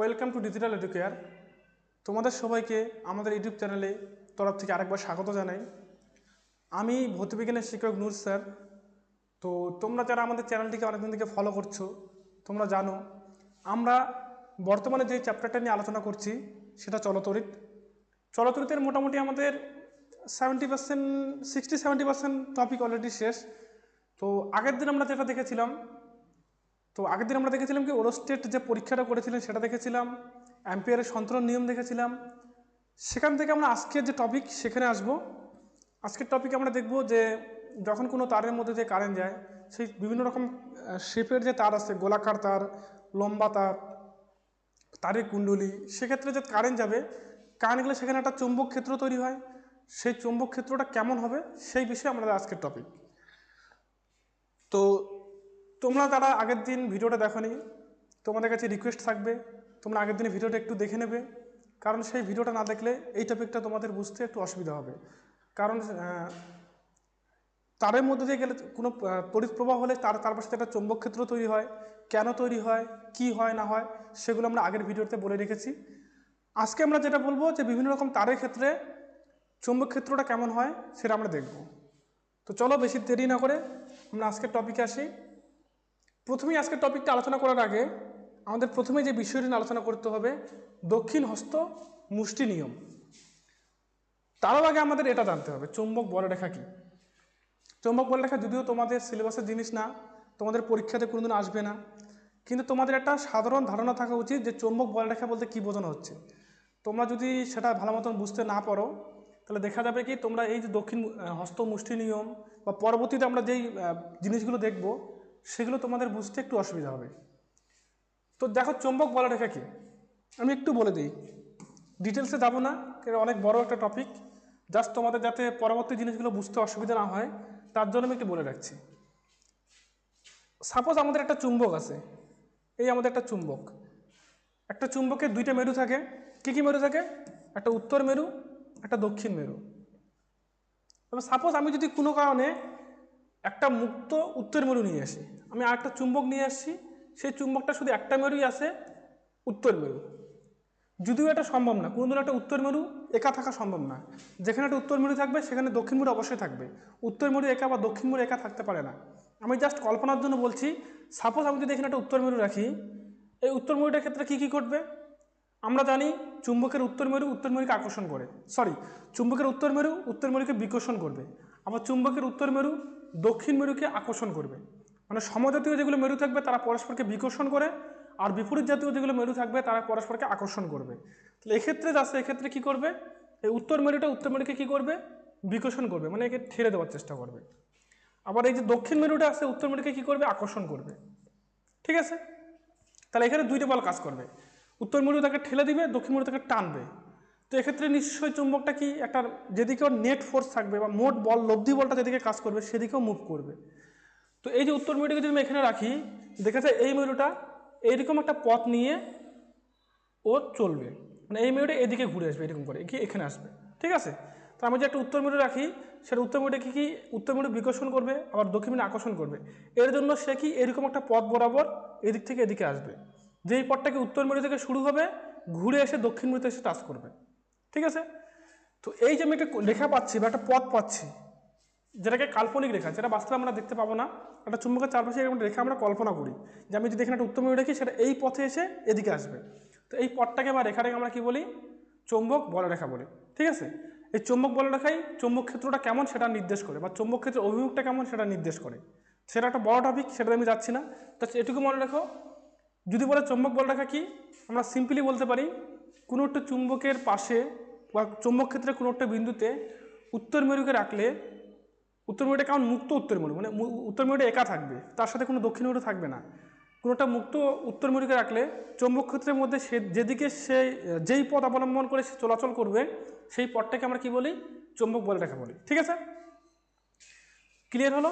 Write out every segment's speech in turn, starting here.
Welcome to digital educare. তোমাদের সবাইকে আমাদের ইউটিউব চ্যানেলে তরফ থেকে আরেকবার স্বাগত জানাই। আমি ভৌতবিজ্ঞানের শিক্ষক নূর স্যার। তো তোমরা যারা আমাদের চ্যানেলটিকে অনেকদিন থেকে ফলো করছো, তোমরা জানো আমরা বর্তমানে যে চ্যাপ্টারটা নিয়ে আলোচনা করছি সেটা চলতরিৎ। চলতরিতের মোটামুটি আমাদের 70%, 60-70% টপিক অলরেডি শেষ। তো আগের দিন আমরা যেটা দেখেছিলাম কি ওরস্টেট যে পরীক্ষাটা করেছিলেন সেটা দেখেছিলাম, অ্যাম্পিয়ারের সন্তরণ নিয়ম দেখেছিলাম। সেখান থেকে আমরা আজকের যে টপিক সেখানে আসব। আজকের টপিকে আমরা দেখব যে যখন কোনো তারের মধ্যে যে কারেন্ট যায়, সেই বিভিন্ন রকম শেপের যে তার আছে, গোলাকার তার, লম্বা তার, তারের কুণ্ডলী, সেক্ষেত্রে যে কারেন্ট যাবে, কারেন্ট গেলে সেখানে একটা চৌম্বক ক্ষেত্র তৈরি হয়। সেই চৌম্বক ক্ষেত্রটা কেমন হবে সেই বিষয়ে আমাদের আজকের টপিক। তো তোমরা যারা আগের দিন ভিডিওটা দেখোনি, তোমাদের কাছে রিকোয়েস্ট থাকবে তোমরা আগের দিনে ভিডিওটা একটু দেখে নেবে, কারণ সেই ভিডিওটা না দেখলে এই টপিকটা তোমাদের বুঝতে একটু অসুবিধা হবে। কারণ তারের মধ্যে দিয়ে গেলে কোনো তড়িৎ প্রবাহ হলে তার পাশে একটা চৌম্বক ক্ষেত্র তৈরি হয়, কেন তৈরি হয়, কি হয় না হয়, সেগুলো আমরা আগের ভিডিওতে বলে রেখেছি। আজকে আমরা যেটা বলবো যে বিভিন্ন রকম তারের ক্ষেত্রে চৌম্বক ক্ষেত্রটা কেমন হয় সেটা আমরা দেখব। তো চলো বেশি দেরি না করে আমরা আজকের টপিকে আসি। প্রথমেই আজকের টপিকটা আলোচনা করার আগে আমাদের প্রথমে যে বিষয়টি নিয়ে আলোচনা করতে হবে, দক্ষিণ হস্ত মুষ্টি নিয়ম। তার আগে আমাদের এটা জানতে হবে চৌম্বক বলরেখা কি। চৌম্বক বলরেখা যদিও তোমাদের সিলেবাসের জিনিস না, তোমাদের পরীক্ষাতে কোনোদিন আসবে না, কিন্তু তোমাদের একটা সাধারণ ধারণা থাকা উচিত যে চৌম্বক বলরেখা বলতে কী বোঝানো হচ্ছে। তোমরা যদি সেটা ভালো মতন বুঝতে না পারো, তাহলে দেখা যাবে কি তোমরা এই যে দক্ষিণ হস্ত মুষ্টি নিয়ম বা পরবর্তীতে আমরা যেই জিনিসগুলো দেখব সেগুলো তোমাদের বুঝতে একটু অসুবিধা হবে। তো দেখো চৌম্বক বলরেখা কি, আমি একটু বলে দিই, ডিটেলসে যাব না, কারণ অনেক বড় একটা টপিক। জাস্ট তোমাদের যাতে পরবর্তী জিনিসগুলো বুঝতে অসুবিধা না হয় তার জন্য আমি একটু বলে রাখছি। সাপোজ আমাদের একটা চুম্বক আছে, এই আমাদের একটা চুম্বক। একটা চুম্বকের দুইটা মেরু থাকে। কী কী মেরু থাকে? একটা উত্তর মেরু, একটা দক্ষিণ মেরু। তবে সাপোজ আমি যদি কোনো কারণে একটা মুক্ত উত্তর মেরু নিয়ে আসি, আমি আর একটা চুম্বক নিয়ে আসছি, সেই চুম্বকটা শুধু একটা মেরুই আছে, উত্তর মেরু। যদিও এটা সম্ভব না, কোনোদিন একটা উত্তর মেরু একা থাকা সম্ভব না। যেখানে একটা উত্তর মেরু থাকবে সেখানে দক্ষিণ মেরু অবশ্যই থাকবে। উত্তর মেরু একা বা দক্ষিণ মেরু একা থাকতে পারে না। আমি জাস্ট কল্পনার জন্য বলছি, সাপোজ আমি যদি এখানে একটা উত্তর মেরু রাখি, এই উত্তর মেরুটার ক্ষেত্রে কী কী ঘটবে? আমরা জানি চুম্বকের উত্তর মেরুকে আকর্ষণ করে, চুম্বকের উত্তর মেরুকে বিকর্ষণ করবে। আবার চুম্বকের উত্তর মেরু দক্ষিণ মেরুকে আকর্ষণ করবে। মানে সমজাতীয় যেগুলো মেরু থাকবে তারা পরস্পরকে বিকর্ষণ করে, আর বিপরীত জাতীয় যেগুলো মেরু থাকবে তারা পরস্পরকে আকর্ষণ করবে। তাহলে এক্ষেত্রে কী করবে? এই উত্তর মেরুকে কী করবে? বিকর্ষণ করবে, মানে একে ঠেলে দেওয়ার চেষ্টা করবে। আবার এই যে দক্ষিণ মেরুটা আছে, উত্তর মেরুকে কী করবে? আকর্ষণ করবে। ঠিক আছে, তাহলে এখানে দুইটা বল কাজ করবে, উত্তর মেরু তাকে ঠেলে দিবে, দক্ষিণ মেরু তাকে টানবে। তো এক্ষেত্রে নিশ্চয়ই চুম্বকটা কি একটা, যেদিকে ওর নেট ফোর্স থাকবে বা মোট বল, লব্ধি বলটা যেদিকে কাজ করবে সেদিকেও মুভ করবে। তো এই যে উত্তর মেরুটাকে যদি আমি এখানে রাখি, দেখা যায় এই মেরুটা এইরকম একটা পথ নিয়ে ও চলবে, মানে এই মেরুটা এদিকে ঘুরে আসবে, এরকম করে কি এখানে আসবে। ঠিক আছে, তো আমি যে একটা উত্তর মেরু রাখি, সেটা উত্তর মেরুটা কি উত্তর মেরু বিকর্ষণ করবে, আবার দক্ষিণ মেরু আকর্ষণ করবে। এর জন্য সে কি এরকম একটা পথ বরাবর এদিক থেকে এদিকে আসবে, যেই পথটাকে উত্তর মেরু থেকে শুরু হবে, ঘুরে এসে দক্ষিণ মেরুতে এসে টাচ করবে। ঠিক আছে, তো এই যে আমি একটা রেখা পাচ্ছি বা একটা পথ পাচ্ছি, যেটাকে কাল্পনিক রেখা, যেটা বাস্তবে আমরা দেখতে পাবো না, একটা চুম্বকের চারপাশে এরকম রেখা আমরা কল্পনা করি যে আমি যদি এখানে একটা উত্তর মেরু রাখি, সেটা এই পথে এসে এদিকে আসবে। তো এই পথটাকে বা রেখাটাকে আমরা কি বলি? চৌম্বক বলরেখা বলি। ঠিক আছে, এই চৌম্বক বলরেখাই চৌম্বক ক্ষেত্রটা কেমন সেটা নির্দেশ করে, বা চৌম্বক ক্ষেত্রের অভিমুখটা কেমন সেটা নির্দেশ করে। সেটা একটা বড় টপিক, সেটাতে আমি যাচ্ছি না। তো এটুকু মনে রাখো, যদি বলে চৌম্বক বলরেখা কি, আমরা সিম্পলি বলতে পারি কোনো একটা চুম্বকের পাশে বা চৌম্বক ক্ষেত্রের কোনো একটা বিন্দুতে উত্তর মেরুকে রাখলে, উত্তর মেরুটা কেমন? মুক্ত উত্তর মেরু, মানে উত্তর মেরুটা একা থাকবে, তার সাথে কোনো দক্ষিণ মেরু থাকবে না। কোনোটা মুক্ত উত্তর মেরুকে রাখলে চৌম্বক ক্ষেত্রের মধ্যে সে যেদিকে সে যেই পথ অবলম্বন করে সে চলাচল করবে, সেই পথটাকে আমরা কি বলি? চৌম্বক বলরেখা বলি। ঠিক আছে, ক্লিয়ার হলো?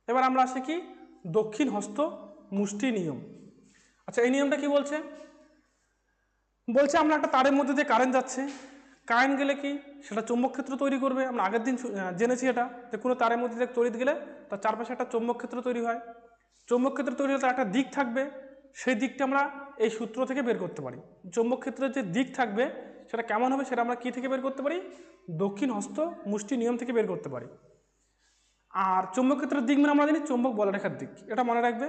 এবার আমরা আসি কি দক্ষিণ হস্ত মুষ্টি নিয়ম। আচ্ছা, এই নিয়মটা কি বলছে? বলছে আমরা একটা তারের মধ্যে দিয়ে কারেন্ট যাচ্ছে, কারেন্ট গেলে কি সেটা চৌম্বক ক্ষেত্র তৈরি করবে। আমরা আগের দিন জেনেছি এটা, যে কোনো তারের মধ্যে দিয়ে তড়িৎ গেলে তার চারপাশে একটা চৌম্বক ক্ষেত্র তৈরি হয়। চৌম্বক ক্ষেত্র তৈরি হলে তার একটা দিক থাকবে, সেই দিকটা আমরা এই সূত্র থেকে বের করতে পারি। চৌম্বক ক্ষেত্রের যে দিক থাকবে সেটা কেমন হবে সেটা আমরা কী থেকে বের করতে পারি? দক্ষিণ হস্ত মুষ্টি নিয়ম থেকে বের করতে পারি। আর চৌম্বক ক্ষেত্রের দিক মানে আমরা জানি চৌম্বক বলরেখার দিক, এটা মনে রাখবে।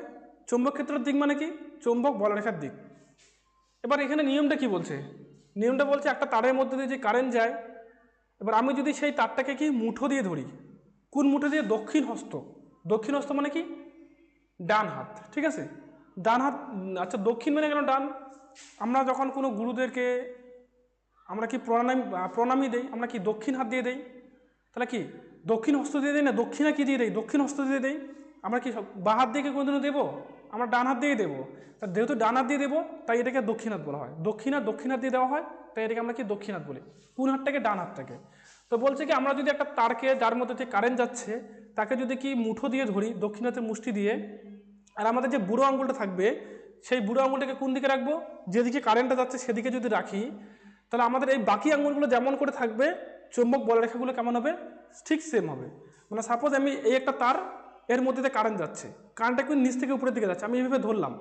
চৌম্বক ক্ষেত্রের দিক মানে কি? চৌম্বক বলরেখার দিক। এবার এখানে নিয়মটা কি বলছে? নিয়মটা বলছে একটা তারের মধ্যে দিয়ে যে কারেন্ট যায়, এবার আমি যদি সেই তারটাকে কি মুঠো দিয়ে ধরি, কোন মুঠো দিয়ে? দক্ষিণ হস্ত। দক্ষিণ হস্ত মানে কি? ডান হাত, ঠিক আছে, ডান হাত। আচ্ছা দক্ষিণ মানে কেন ডান? আমরা যখন কোনো গুরুদেরকে আমরা কি প্রণামী দেই, আমরা কি দক্ষিণ হাত দিয়ে দেই? তাহলে কি দক্ষিণ হস্ত দিয়ে দেই না? দক্ষিণা কি দিয়ে দেই? দক্ষিণ হস্ত দিয়ে দেই। আমরা কি বাঁ হাত দিয়ে কোনোদিনও দেবো? আমরা ডান হাত দিয়েই দেবো। তা যেহেতু ডান হাত দিয়ে দেবো তাই এটাকে দক্ষিণ হাত বলা হয়। দক্ষিণ হাত দিয়ে দেওয়া হয়, তাই এটাকে আমরা কি দক্ষিণ হাত বলি। কোন হাতটাকে? ডান হাতটাকে। তো বলছে কি আমরা যদি একটা তারকে, যার মধ্যে যে কারেন্ট যাচ্ছে, তাকে যদি কি মুঠো দিয়ে ধরি, দক্ষিণ হাতের মুষ্টি দিয়ে, আর আমাদের যে বুড়ো আঙুলটা থাকবে সেই বুড়ো আঙুলটাকে কোন দিকে রাখবো? যেদিকে কারেন্টটা যাচ্ছে সেদিকে যদি রাখি, তাহলে আমাদের এই বাকি আঙুলগুলো যেমন করে থাকবে, চৌম্বক বলরেখাগুলো কেমন হবে? ঠিক সেম হবে। মানে সাপোজ আমি এই একটা তার, এর মধ্যে দিয়ে কারেন্ট যাচ্ছে, কারেন্টটা কিন্তু নিচ থেকে উপরের দিকে যাচ্ছে, আমি এইভাবে ধরলাম,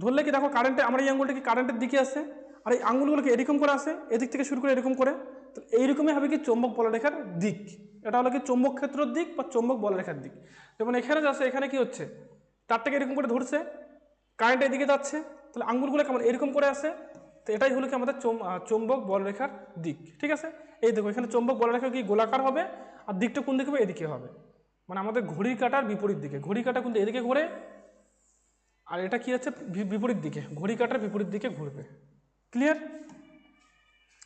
ধরলে কি দেখো কারেন্টে আমার এই আঙুলটা কি কারেন্টের দিকে আসে, আর এই আঙুলগুলোকে এরকম করে আসে, এদিক থেকে শুরু করে এরকম করে। তো এইরকমই হবে কি চৌম্বক বলরেখার দিক। এটা হলো কি চৌম্বক ক্ষেত্রের দিক বা চৌম্বক বলরেখার দিক। যেমন এখানে যাচ্ছে, এখানে কি হচ্ছে? তারটাকে এরকম করে ধরছে, কারেন্ট এদিকে যাচ্ছে, তাহলে আঙুলগুলো কেমন এরকম করে আসে। তো এটাই হলো কি আমাদের চৌম্বক বলরেখার দিক, ঠিক আছে। এই দেখো এখানে চৌম্বক বলরেখা কি গোলাকার হবে, আর দিকটা কোন দিকে হবে? এদিকে হবে। মানে আমাদের ঘড়ির কাঁটার বিপরীত দিকে। ঘড়ি কাঁটা কিন্তু এদিকে ঘোরে, আর এটা কি হচ্ছে? বিপরীত দিকে, ঘড়ি কাঁটার বিপরীত দিকে ঘুরবে। ক্লিয়ার?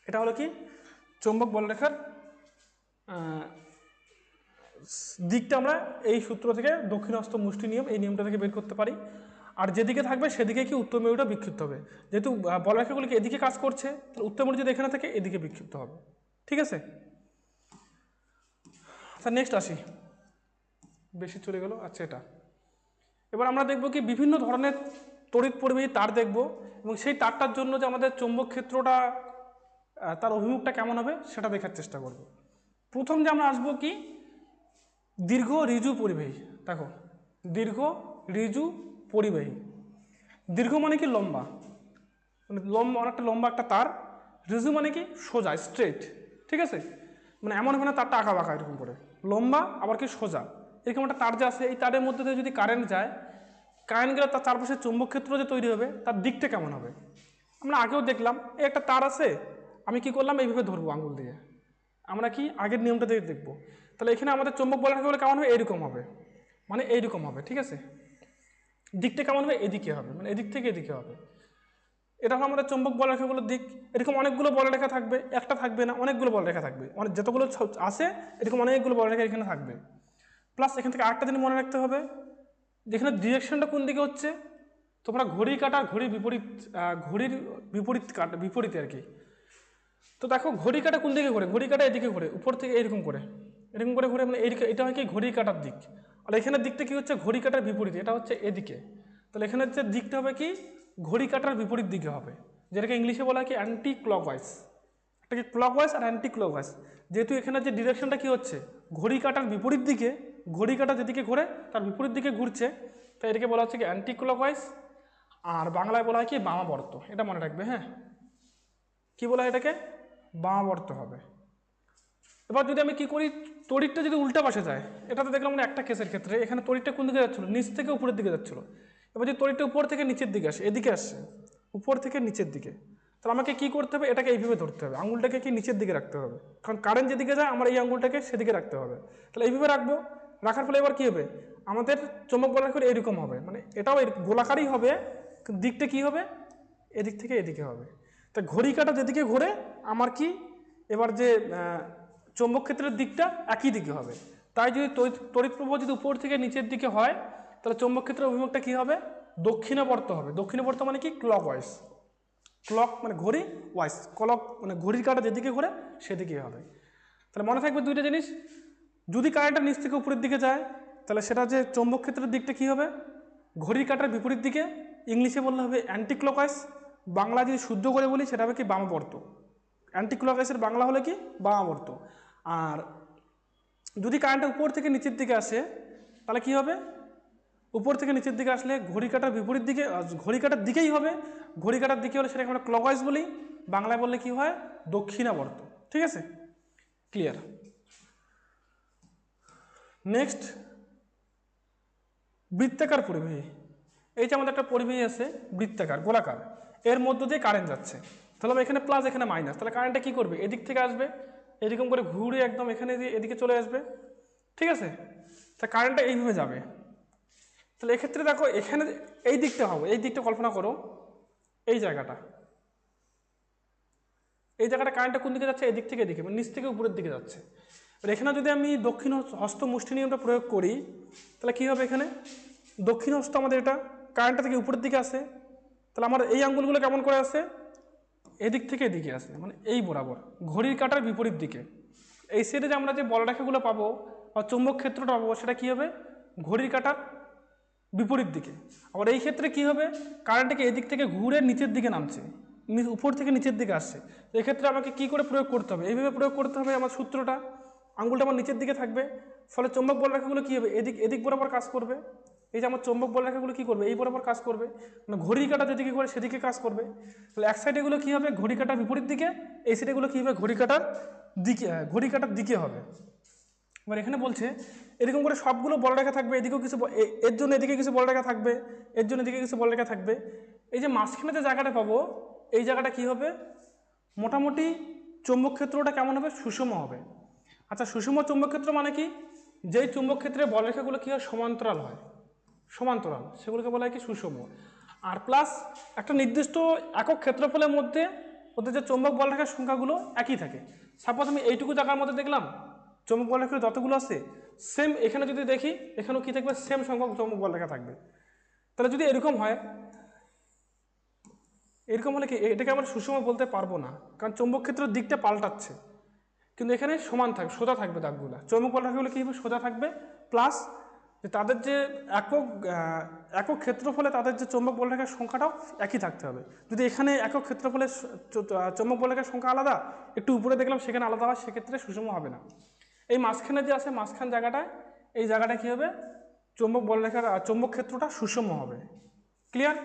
এটা হলো কি চৌম্বক বলরেখার দিকটা আমরা এই সূত্র থেকে দক্ষিণহস্ত মুষ্টি নিয়ম, এই নিয়মটা থেকে বের করতে পারি। আর যেদিকে থাকবে সেদিকে কি উত্তর মেরুটা বিক্ষিপ্ত হবে। যেহেতু বলরেখাগুলিকে এদিকে কাজ করছে, তাহলে উত্তর মেরু যদি এখানে থাকে এদিকে বিক্ষিপ্ত হবে, ঠিক আছে। আচ্ছা নেক্সট আসি, বেশি চলে গেল। আচ্ছা এটা এবার আমরা দেখব কি বিভিন্ন ধরনের তড়িৎ পরিবাহী তার দেখব, এবং সেই তারটার জন্য যে আমাদের চৌম্বক ক্ষেত্রটা, তার অভিমুখটা কেমন হবে সেটা দেখার চেষ্টা করব। প্রথম যে আমরা আসবো কি দীর্ঘ ঋজু পরিবাহী। দেখো দীর্ঘ ঋজু পরিবাহী। দীর্ঘ মানে কি লম্বা, মানে লম্বা, অনেকটা লম্বা একটা তার। ঋজু মানে কি সোজা, স্ট্রেট, ঠিক আছে। মানে এমন হবে না তারটা আঁকা বাঁকা, এরকম করে লম্বা আবার কি সোজা। এরকম একটা তার যে আছে, এই তারের মধ্যে দিয়ে যদি কারেন্ট যায়, কারেন্ট গেলে তার চারপাশে চৌম্বক ক্ষেত্র যে তৈরি হবে, তার দিকটা কেমন হবে? আমরা আগেও দেখলাম, এই একটা তার আছে, আমি কি করলাম? এইভাবে ধরবো আঙুল দিয়ে, আমরা কি আগের নিয়মটা দিয়ে দেখবো। তাহলে এখানে আমাদের চৌম্বক বলরেখাগুলো কেমন হবে? এইরকম হবে, মানে এইরকম হবে, ঠিক আছে। দিকটা কেমন হবে? এদিকে হবে, মানে এদিক থেকে এদিকে হবে। এটা হলো আমাদের চৌম্বক বলরেখাগুলোর দিক। এরকম অনেকগুলো বলরেখা থাকবে, একটা থাকবে না, অনেকগুলো বলরেখা থাকবে, অনেক যতগুলো আছে এরকম অনেকগুলো বলরেখা এখানে থাকবে। প্লাস এখান থেকে আরেকটা জিনিস মনে রাখতে হবে, যেখানে ডিরেকশনটা কোন দিকে হচ্ছে, তোমরা ঘড়ি কাটার ঘড়ির বিপরীত, ঘড়ির বিপরীতে আর কি। তো দেখো ঘড়ি কাটা কোন দিকে ঘোরে? ঘড়ি কাটা এদিকে ঘোরে, উপর থেকে এরকম করে ঘুরে, মানে এটা হয় কি ঘড়ি কাটার দিক। আর এখানের দিকটা কি হচ্ছে? ঘড়ি কাটার বিপরীত, এটা হচ্ছে এদিকে। তাহলে এখানে হচ্ছে দিকটা হবে কি ঘড়ি কাটার বিপরীত দিকে হবে, যেটাকে ইংলিশে বলা হয় কি অ্যান্টি ক্লকওয়াইজ। এটা কি ক্লকওয়াইজ আর অ্যান্টি ক্লকওয়াইজ। যেহেতু এখানে যে ডিরেকশনটা কি হচ্ছে ঘড়ি কাটার বিপরীত দিকে, ঘড়ি কাটা যেদিকে ঘোরে তার বিপরীত দিকে ঘুরছে, তাই এটাকে বলা হচ্ছে কি অ্যান্টি ক্লকওয়াইজ। আর বাংলায় বলা হয় কি বামাবর্ত, এটা মনে রাখবে। হ্যাঁ, কি বলা হয় এটাকে? বামাবর্ত হবে। এবার যদি আমি কি করি, তড়িৎটা যদি উল্টা পাশে যায়, এটাতে দেখলাম মানে একটা কেসের ক্ষেত্রে এখানে তড়িৎটা কোন দিকে যাচ্ছিল? নিচ থেকে উপরের দিকে যাচ্ছিল। এবার যদি তড়িৎটা উপর থেকে নিচের দিকে আসে, এদিকে আসছে, উপর থেকে নিচের দিকে, তাহলে আমাকে কি করতে হবে? এটাকে এইভাবে ধরতে হবে, আঙুলটাকে কি নিচের দিকে রাখতে হবে, কারণ কারেন্ট যেদিকে যায় আমার এই আঙুলটাকে সেদিকে রাখতে হবে। তাহলে এইভাবে রাখবো, রাখার ফলে এবার কি হবে? আমাদের চৌম্বক বলরেখা এরকম হবে, মানে এটাও গোলাকারই হবে, দিকটা কি হবে? এদিক থেকে এদিকে হবে। তা ঘড়ি কাঁটা যেদিকে ঘোরে আমার কি এবার যে চৌম্বক ক্ষেত্রের দিকটা একই দিকে হবে। তাই যদি তড়িৎ প্রবাহ যদি উপর থেকে নিচের দিকে হয়, তাহলে চৌম্বক ক্ষেত্রের অভিমুখটা কি হবে? দক্ষিণাবর্ত হবে। দক্ষিণাবর্ত মানে কি ক্লকওয়াইজ, ক্লক মানে ঘড়ি, ওয়াইজ ক্লক মানে ঘড়ির কাঁটা যেদিকে ঘোরে সেদিকেই হবে। তাহলে মনে থাকবে দুইটা জিনিস, যদি কারেন্টটা নিচ থেকে উপরের দিকে যায় তাহলে সেটা যে চৌম্বক ক্ষেত্রের দিকটা কি হবে? ঘড়ির কাঁটার বিপরীত দিকে, ইংলিশে বললে হবে অ্যান্টি ক্লকওয়াইজ, বাংলা যদি শুদ্ধ করে বলি সেটা হবে কি বামাবর্ত। অ্যান্টি ক্লকওয়াইজের বাংলা হলে কি বামাবর্ত। আর যদি কারেন্টটা উপর থেকে নিচের দিকে আসে তাহলে কি হবে? উপর থেকে নিচের দিকে আসলে ঘড়ি কাটার বিপরীত দিকে, ঘড়ি কাটার দিকেই হবে। ঘড়ি কাটার দিকে হলে সেটাকে আমরা ক্লকওয়াইজ বলি, বাংলায় বললে কি হয়, দক্ষিণাবর্ত। ঠিক আছে, ক্লিয়ার। নেক্সট, বৃত্তাকার পরিবাহী। এই যে আমাদের একটা পরিবাহী আছে বৃত্তাকার গোলাকার, এর মধ্য দিয়ে কারেন্ট যাচ্ছে। তাহলে এখানে প্লাস এখানে মাইনাস, তাহলে কারেন্টটা কী করবে, এদিক থেকে আসবে, এরকম করে ঘুরে একদম এখানে দিয়ে এদিকে চলে আসবে। ঠিক আছে, তা কারেন্টটা এইভাবে যাবে। তাহলে এক্ষেত্রে দেখো এখানে এই দিকটা হবে, এই দিকটা কল্পনা করো, এই জায়গাটা, এই জায়গাটা কারেন্টটা কোন দিকে যাচ্ছে, এদিক থেকে এদিকে, মানে নিচ থেকে উপরের দিকে যাচ্ছে। আর এখানে যদি আমি দক্ষিণ হস্ত মুষ্টি নিয়মটা প্রয়োগ করি, তাহলে কী হবে, এখানে দক্ষিণ হস্ত আমাদের এটা কারেন্টটা থেকে উপরের দিকে আসে, তাহলে আমার এই আঙ্গুলগুলো কেমন করে আসে, এদিক থেকে এদিকে আসে, মানে এই বরাবর ঘড়ির কাঁটার বিপরীত দিকে। এই সাইডে যে আমরা যে বলরেখাগুলো পাবো বা চুম্বক ক্ষেত্রটা পাবো, সেটা কী হবে, ঘড়ির কাঁটার বিপরীত দিকে। আবার এই ক্ষেত্রে কী হবে, কারেন্টটাকে এদিক থেকে ঘুরে নিচের দিকে নামছে, উপর থেকে নিচের দিকে আসছে। তো এক্ষেত্রে আমাকে কী করে প্রয়োগ করতে হবে, এইভাবে প্রয়োগ করতে হবে। আমার সূত্রটা, আঙুলটা আমার নিচের দিকে থাকবে, ফলে চুম্বক বলরেখাগুলো কী হবে, এদিক বরাবর কাজ করবে। এই যে আমার চুম্বক বলরেখাগুলো কী করবে, এই বরাবর কাজ করবে, মানে ঘড়ির কাঁটা যেদিকে করে সেদিকে কাজ করবে। তাহলে এক সাইডে এগুলো কী হবে, ঘড়ি কাঁটার বিপরীত দিকে, এই সাইডেগুলো কী হবে, ঘড়ি কাঁটার দিকে হবে। এবার এখানে বলছে এরকম করে সবগুলো বলরেখা থাকবে, এদিকেও কিছু, এর জন্য এদিকে কিছু বলরেখা থাকবে, এর জন্য এদিকে কিছু বলরেখা থাকবে। এই যে মাঝখানে যে জায়গাটা পাবো, এই জায়গাটা কি হবে, মোটামুটি চৌম্বক ক্ষেত্রটা কেমন হবে, সুষম হবে। আচ্ছা, সুষম চৌম্বক ক্ষেত্র মানে কি, যেই চৌম্বক ক্ষেত্রে বলরেখাগুলো কী হয়, সমান্তরাল হয়, সমান্তরাল, সেগুলোকে বলা হয় কি, সুষম। আর প্লাস একটা নির্দিষ্ট একক ক্ষেত্রফলের মধ্যে ওদের যে চৌম্বক বলরেখার সংখ্যাগুলো একই থাকে। সাপোজ আমি এইটুকু জায়গার মধ্যে দেখলাম চৌম্বক বলরেখা যতগুলো আছে সেম, এখানে যদি দেখি এখানেও কী থাকবে, সেম সংখ্যক চৌম্বক বলরেখা থাকবে। তাহলে যদি এরকম হয়, এরকম হলে কি এটাকে আমরা সুষম বলতে পারবো না, কারণ চৌম্বক ক্ষেত্রের দিকটা পাল্টাচ্ছে। কিন্তু এখানে সমান থাকবে, সোজা থাকবে দাগগুলো, চৌম্বক বলরেখাগুলো কী হবে, সোজা থাকবে। প্লাস যে তাদের যে একক ক্ষেত্রফলে তাদের যে চৌম্বক বলরেখার সংখ্যাটাও একই থাকতে হবে। যদি এখানে একক ক্ষেত্রফলে চৌম্বক বলরেখার সংখ্যা আলাদা, একটু উপরে দেখলাম সেখানে আলাদা হয়, সেক্ষেত্রে সুষম হবে না। এই মাঝখানে যে আছে, মাঝখান জায়গাটায়, এই জায়গাটা কী হবে, চৌম্বক বলরেখার চৌম্বক ক্ষেত্রটা সুষম হবে। ক্লিয়ার?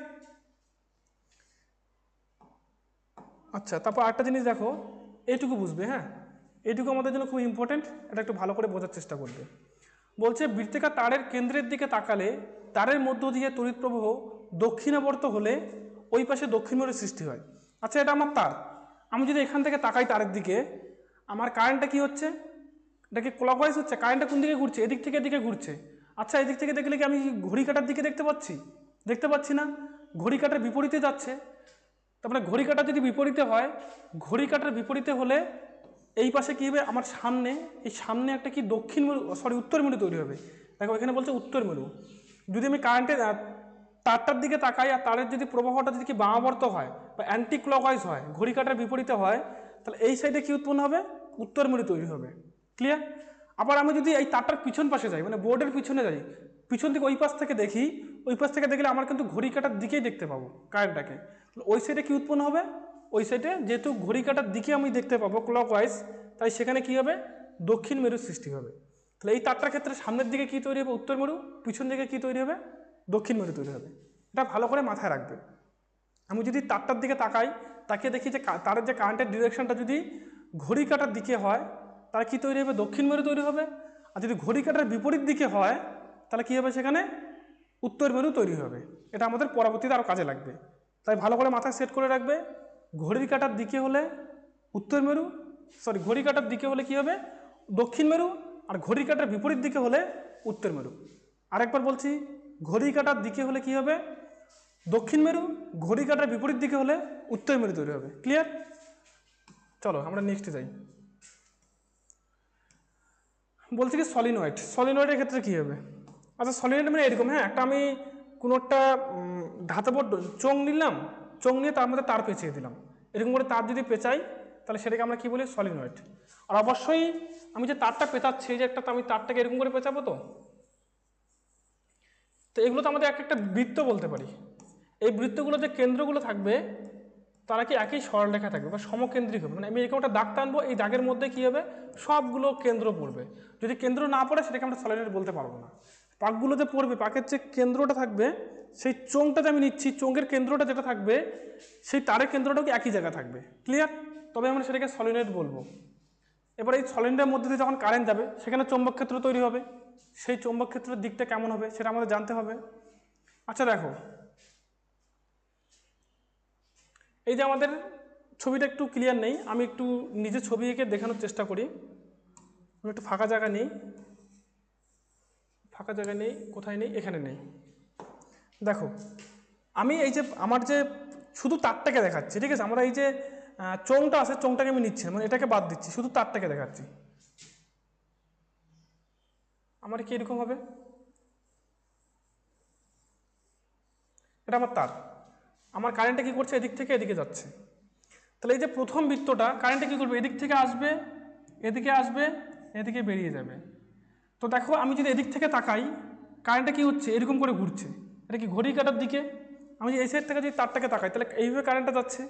আচ্ছা, তারপর আরেকটা জিনিস দেখো, এইটুকু বুঝবে, হ্যাঁ, এইটুকু আমাদের জন্য খুব ইম্পর্টেন্ট, এটা একটু ভালো করে বোঝার চেষ্টা করবে। বলছে বৃত্তাকার তারের কেন্দ্রের দিকে তাকালে তারের মধ্য দিয়ে তড়িৎ প্রবাহ দক্ষিণাবর্ত হলে ওই পাশে দক্ষিণ মেরুর সৃষ্টি হয়। আচ্ছা, এটা আমার তার, আমি যদি এখান থেকে তাকাই তারের দিকে, আমার কারেন্টটা কি হচ্ছে, এটা কি ক্লকওয়াইজ হচ্ছে, কারেন্টটা কোন দিকে ঘুরছে, এদিক থেকে এদিকে ঘুরছে। আচ্ছা, এদিক থেকে দেখলে কি আমি ঘড়ি কাঁটার দিকে দেখতে পাচ্ছি, দেখতে পাচ্ছি না, ঘড়ি কাঁটার বিপরীতে যাচ্ছে। তারপরে ঘড়ি কাঁটা যদি বিপরীতে হয়, ঘড়ি কাঁটার বিপরীতে হলে এই পাশে কী হবে, আমার সামনে, এই সামনে একটা কি দক্ষিণ মেরু, উত্তর মেরু তৈরি হবে। দেখো এখানে বলছে উত্তর মেরু। যদি আমি কারেন্টের তারটার দিকে তাকাই, আর তারের যদি প্রবাহটা যদি কি বামাবর্ত হয় বা অ্যান্টি ক্লকওয়াইজ হয়, ঘড়ি কাঁটার বিপরীতে হয়, তাহলে এই সাইডে কি উৎপন্ন হবে, উত্তর মেরু তৈরি হবে। ক্লিয়ার? আবার আমি যদি এই তারটার পিছন পাশে যাই, মানে বোর্ডের পিছনে যাই, পিছন দিকে ওই পাশ থেকে দেখি, ওই পাশ থেকে দেখলে আমার কিন্তু ঘড়ি কাঁটার দিকেই দেখতে পাবো কারেন্টটাকে। ওই সাইডে কি উৎপন্ন হবে, ওই সাইডে যেহেতু ঘড়ি কাঁটার দিকে আমি দেখতে পাবো ক্লকওয়াইজ, তাই সেখানে কি হবে, দক্ষিণ মেরুর সৃষ্টি হবে। তাহলে এই তারটার ক্ষেত্রে সামনের দিকে কি তৈরি হবে, উত্তর মেরু, পিছন দিকে কি তৈরি হবে, দক্ষিণ মেরু তৈরি হবে। এটা ভালো করে মাথায় রাখবে। আমি যদি তারটার দিকে তাকাই, তাকিয়ে দেখি যে তারের যে কারেন্টের ডিরেকশনটা যদি ঘড়ি কাঁটার দিকে হয়, তাহলে কি তৈরি হবে, দক্ষিণ মেরু তৈরি হবে। আর যদি ঘড়ি কাঁটার বিপরীত দিকে হয়, তাহলে কি হবে, সেখানে উত্তর মেরু তৈরি হবে। এটা আমাদের পরবর্তীতে আরও কাজে লাগবে, তাই ভালো করে মাথায় সেট করে রাখবে। ঘড়ির কাঁটার দিকে হলে উত্তর মেরু, ঘড়ি কাঁটার দিকে হলে কি হবে, দক্ষিণ মেরু, আর ঘড়ি কাঁটার বিপরীত দিকে হলে উত্তর মেরু। আরেকবার বলছি, ঘড়ি কাঁটার দিকে হলে কি হবে, দক্ষিণ মেরু, ঘড়ি কাঁটার বিপরীত দিকে হলে উত্তর মেরু তৈরি হবে। ক্লিয়ার? চলো আমরা নেক্সটে যাই। বলছি কি সলিনয়েড, সলিনয়েডের ক্ষেত্রে কি হবে। আচ্ছা, সলিনয়েড মানে এরকম, হ্যাঁ, একটা আমি কোনো একটা ধাতব চোঙ নিলাম, চোঙ নিয়ে তার মধ্যে তার পেঁচিয়ে দিলাম, এরকম করে তার যদি পেঁচাই, তাহলে সেটাকে আমরা কি বলি, সলিনয়েড। আর অবশ্যই আমি যে তারটা পেঁচাচ্ছি, যে একটা আমি তারটাকে এরকম করে পেঁচাবো, তো এগুলো তো আমাদের একটা বৃত্ত বলতে পারি। এই বৃত্তগুলো যে কেন্দ্রগুলো থাকবে, তারা কি একই সরলরেখা থাকবে বা সমকেন্দ্রিক হবে। মানে আমি এরকম একটা দাগ টানবো, এই দাগের মধ্যে কি হবে, সবগুলো কেন্দ্র পড়বে। যদি কেন্দ্র না পড়ে, সেটাকে আমরা সলিনয়েড বলতে পারবো না। পাকগুলোতে পড়বে, পাকের যে কেন্দ্রটা থাকবে সেই চোঙটাতে আমি নিচ্ছি, চোঙের কেন্দ্রটা যেটা থাকবে সেই তারের কেন্দ্রটাও কি একই জায়গায় থাকবে। ক্লিয়ার? তবে আমরা সেটাকে সলিনয়েড বলবো। এবার এই সলিনয়েডের মধ্যে দিয়ে যখন কারেন্ট যাবে সেখানে চৌম্বক ক্ষেত্র তৈরি হবে, সেই চৌম্বক ক্ষেত্রের দিকটা কেমন হবে সেটা আমাদের জানতে হবে। আচ্ছা দেখো, এই যে আমাদের ছবিটা একটু ক্লিয়ার নেই, আমি একটু নিজের ছবি এঁকে দেখানোর চেষ্টা করি। আমি একটু ফাঁকা জায়গা নেই, ফাঁকা জায়গা নেই, কোথায় নেই, এখানে নেই। দেখো আমি এই যে আমার যে শুধু তারটাকে দেখাচ্ছি, ঠিক আছে, আমরা এই যে চোঙটা আছে চোঙটাকে আমি নিচ্ছি, মানে এটাকে বাদ দিচ্ছি, শুধু তারটাকে দেখাচ্ছি। আমার কি এরকম হবে, এটা আমার তার, আমার কারেন্টটা কি করছে এদিক থেকে এদিকে যাচ্ছে। তাহলে এই যে প্রথম বৃত্তটা কারেন্টটা কি করবে, এদিক থেকে আসবে, এদিকে আসবে, এদিকে বেরিয়ে যাবে। তো দেখো আমি যদি এদিক থেকে তাকাই, কারেন্টটা কি হচ্ছে এরকম করে ঘুরছে, এটা কি ঘড়ি কাটার দিকে। আমি যদি এই সাইড থেকে যদি তারটাকে তাকাই তাহলে এইভাবে কারেন্টটা যাচ্ছে,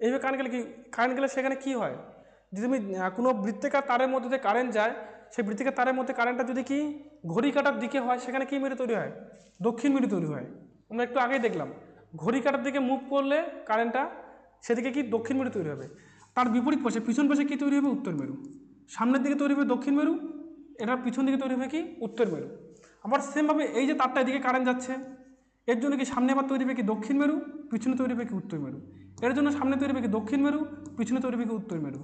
এইভাবে কারেন্ট গেলে কি, কারেন্ট গেলে সেখানে কি হয়, যদি আমি কোনো বৃত্তাকার তারের মধ্যে দিয়ে কারেন্ট যায়, সেই বৃত্তাকার তারের মধ্যে কারেন্টটা যদি কি ঘড়ি কাটার দিকে হয়, সেখানে কি মেরু তৈরি হয়, দক্ষিণ মেরু তৈরি হয়। আমরা একটু আগেই দেখলাম ঘড়ি কাটার দিকে মুভ করলে কারেন্টটা সেদিকে কি দক্ষিণ মেরু তৈরি হবে। তার বিপরীত পাশে পিছন পাশে কি তৈরি হবে, উত্তর মেরু। সামনের দিকে তৈরি হবে দক্ষিণ মেরু, এটার পিছন দিকে তৈরি হবে কি উত্তর মেরু। আবার সেমভাবে এই যে তারটা এদিকে কারেন্ট যাচ্ছে, এর জন্য কি সামনে আবার তৈরি হবে কি দক্ষিণ মেরু, পিছনে তৈরি হবে কি উত্তর মেরু। এর জন্য সামনে তৈরি হবে কি দক্ষিণ মেরু, পিছনে তৈরি হবে কি উত্তর মেরু।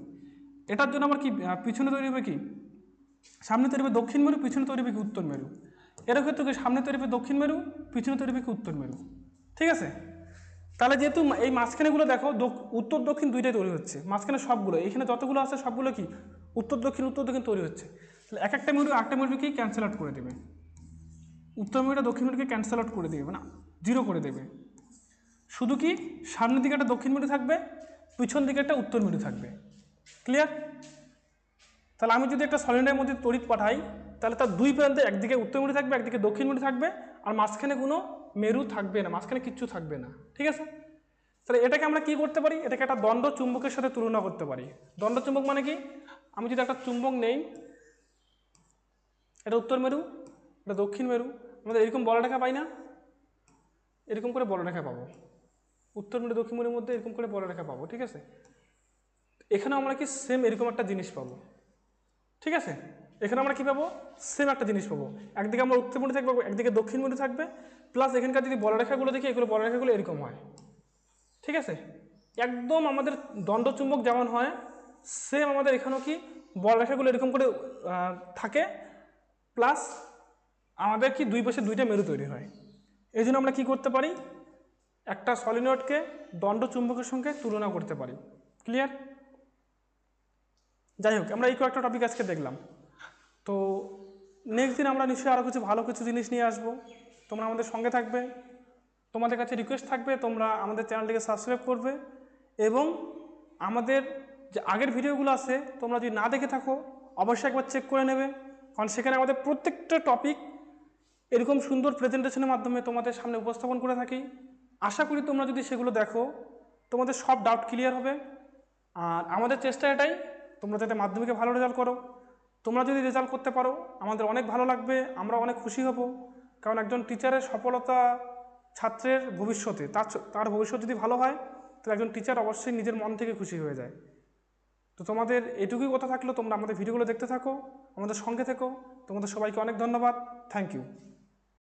এটার জন্য আবার কি পিছনে তৈরি হবে কি, সামনে তৈরি হবে দক্ষিণ মেরু, পিছনে তৈরি হবে কি উত্তর মেরু। এর ক্ষেত্রে কি সামনে তৈরি হবে দক্ষিণ মেরু, পিছনে তৈরি হবে কি উত্তর মেরু। ঠিক আছে? তাহলে যেহেতু এই মাঝখানেগুলো দেখো উত্তর দক্ষিণ দুইটাই তৈরি হচ্ছে, মাঝখানে সবগুলো এখানে যতগুলো আছে সবগুলো কি উত্তর দক্ষিণ তৈরি হচ্ছে। তাহলে এক একটা মেরু আরেকটা মেরু কি ক্যান্সেল আউট করে দেবে, উত্তর মেরুটা দক্ষিণ মেরুকে ক্যান্সেল আউট করে দেবে, মানে জিরো করে দেবে। শুধু কি সামনের দিকে একটা দক্ষিণ মেরু থাকবে, পিছন দিকে একটা উত্তর মেরু থাকবে। ক্লিয়ার? তাহলে আমি যদি একটা সলিনয়েডের মধ্যে তড়িৎ পাঠাই, তাহলে তার দুই প্রান্তে একদিকে উত্তর মেরু থাকবে, একদিকে দক্ষিণ মেরু থাকবে, আর মাঝখানে কোনো মেরু থাকবে না, মাঝখানে কিচ্ছু থাকবে না। ঠিক আছে? তাহলে এটাকে আমরা কি করতে পারি, এটাকে একটা দণ্ড চুম্বকের সাথে তুলনা করতে পারি। দণ্ড চুম্বক মানে কি, আমি যদি একটা চুম্বক নেই, এটা উত্তর মেরু, এটা দক্ষিণ মেরু, আমাদের এরকম বলরেখা পাই না, এরকম করে বলরেখা পাবো, উত্তর মেরু দক্ষিণ মেরুর মধ্যে এরকম করে বলরেখা পাবো। ঠিক আছে? এখানে আমরা কি সেম এরকম একটা জিনিস পাবো। ঠিক আছে? এখানে আমরা কি পাবো, সেম একটা জিনিস পাবো, একদিকে আমরা উত্তর মেরু থাকবে, একদিকে দক্ষিণ মেরু থাকবে, প্লাস এখানকার যদি বলরেখাগুলো দেখি, এগুলো বলরেখাগুলো এরকম হয়। ঠিক আছে? একদম আমাদের দণ্ডচুম্বক যেমন হয় সেম আমাদের এখানেও কি বলরেখাগুলো এরকম করে থাকে, প্লাস আমাদের কি দুই পাশে দুইটা মেরু তৈরি হয়। এই জন্য আমরা কি করতে পারি, একটা সলিনয়েডকে দণ্ডচুম্বকের সঙ্গে তুলনা করতে পারি। ক্লিয়ার? যাই হোক, আমরা এই কয়েকটা টপিক আজকে দেখলাম। তো নেক্সট দিন আমরা নিশ্চয়ই আরও কিছু ভালো কিছু জিনিস নিয়ে আসবো, তোমরা আমাদের সঙ্গে থাকবে। তোমাদের কাছে রিকোয়েস্ট থাকবে তোমরা আমাদের চ্যানেলটিকে সাবস্ক্রাইব করবে, এবং আমাদের যে আগের ভিডিওগুলো আছে তোমরা যদি না দেখে থাকো অবশ্যই একবার চেক করে নেবে, কারণ সেখানে আমাদের প্রত্যেকটা টপিক এরকম সুন্দর প্রেজেন্টেশনের মাধ্যমে তোমাদের সামনে উপস্থাপন করে থাকি। আশা করি তোমরা যদি সেগুলো দেখো তোমাদের সব ডাউট ক্লিয়ার হবে। আর আমাদের চেষ্টা এটাই, তোমরা যাতে মাধ্যমিকে ভালো রেজাল্ট করো। তোমরা যদি রেজাল্ট করতে পারো আমাদের অনেক ভালো লাগবে, আমরা অনেক খুশি হব, কারণ একজন টিচারের সফলতা ছাত্রের ভবিষ্যতে, তার ভবিষ্যৎ যদি ভালো হয় তাহলে একজন টিচার অবশ্যই নিজের মন থেকে খুশি হয়ে যায়। তো তোমাদের এটুকুই কথা থাকলো, তোমরা আমাদের ভিডিওগুলো দেখতে থাকো, আমাদের সঙ্গে থেকো। তোমাদের সবাইকে অনেক ধন্যবাদ, থ্যাংক ইউ।